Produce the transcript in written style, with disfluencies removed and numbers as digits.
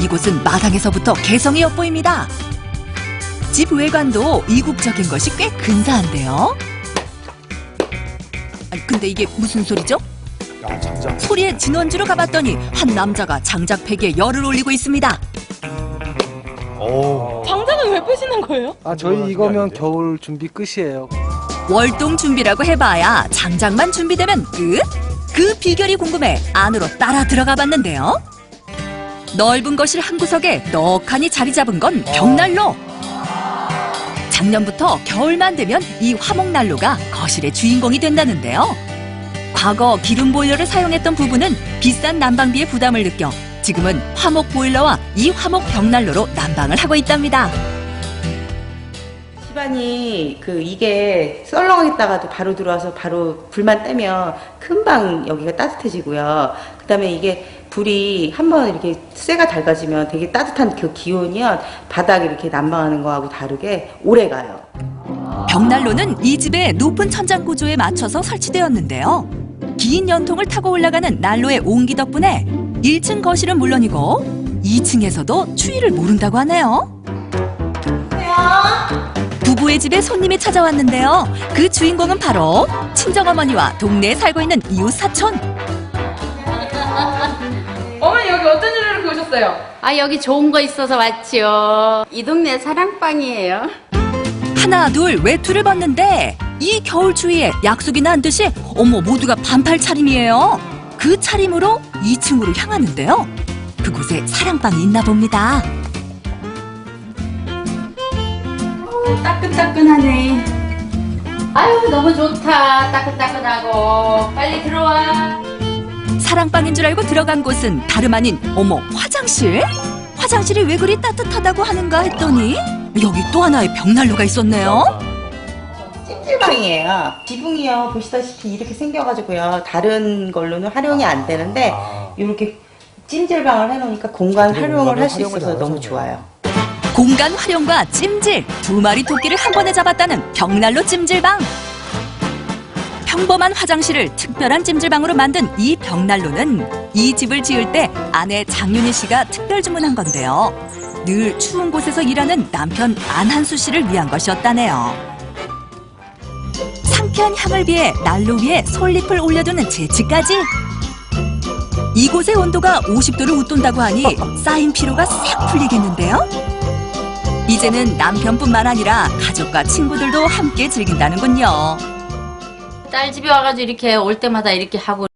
이곳은 마당에서부터 개성이 엿보입니다. 집 외관도 이국적인 것이 꽤 근사한데요. 아니, 근데 이게 무슨 소리죠? 야, 장작. 소리의 진원지로 가봤더니 한 남자가 장작팩에 열을 올리고 있습니다. 오. 장작은 왜 끄시는 거예요? 아, 저희 이거면 겨울 준비 끝이에요. 월동 준비라고 해봐야 장작만 준비되면 끝? 그 비결이 궁금해 안으로 따라 들어가 봤는데요. 넓은 거실 한 구석에 떡하니 자리 잡은 건 벽난로. 작년부터 겨울만 되면 이 화목난로가 거실의 주인공이 된다는데요. 과거 기름 보일러를 사용했던 부부는 비싼 난방비의 부담을 느껴 지금은 화목 보일러와 이 화목 벽난로로 난방을 하고 있답니다. 집안이 이게 썰렁했다가도 바로 들어와서 바로 불만 떼면 금방 여기가 따뜻해지고요. 그다음에 이게 불이 한번 이렇게 쇠가 달궈지면 되게 따뜻한 그 기온이요. 바닥에 이렇게 난방하는 거하고 다르게 오래 가요. 벽난로는 이 집의 높은 천장 구조에 맞춰서 설치되었는데요. 긴 연통을 타고 올라가는 난로의 온기 덕분에 1층 거실은 물론이고 2층에서도 추위를 모른다고 하네요. 부부의 집에 손님이 찾아왔는데요. 그 주인공은 바로 친정어머니와 동네에 살고 있는 이웃 사촌. 어머니 여기 어떤 일로 이렇게 오셨어요? 아, 여기 좋은 거 있어서 왔지요. 이 동네 사랑방이에요. 하나 둘 외투를 벗는데 이 겨울 추위에 약속이나 한 듯이 어머 모두가 반팔 차림이에요. 그 차림으로 2층으로 향하는데요. 그곳에 사랑방이 있나 봅니다. 따끈따끈하네. 아유, 너무 좋다. 따끈따끈하고. 빨리 들어와. 사랑방인 줄 알고 들어간 곳은 다름 아닌 어머 화장실? 화장실이 왜 그리 따뜻하다고 하는가 했더니 여기 또 하나의 벽난로가 있었네요. 찜질방이에요. 지붕이요. 보시다시피 이렇게 생겨가지고요. 다른 걸로는 활용이 안 되는데 이렇게 찜질방을 해놓으니까 공간 활용을 할 수 있어서 너무 좋아요. 공간 활용과 찜질, 두 마리 토끼를 한 번에 잡았다는 벽난로 찜질방. 평범한 화장실을 특별한 찜질방으로 만든 이 벽난로는 이 집을 지을 때 아내 장윤희 씨가 특별 주문한 건데요. 늘 추운 곳에서 일하는 남편 안한수 씨를 위한 것이었다네요. 상쾌한 향을 위해 난로 위에 솔잎을 올려두는 재치까지. 이곳의 온도가 50도를 웃돈다고 하니 쌓인 피로가 싹 풀리겠는데요. 이제는 남편뿐만 아니라 가족과 친구들도 함께 즐긴다는군요. 딸 집에 와가지고 이렇게 올 때마다 이렇게 하고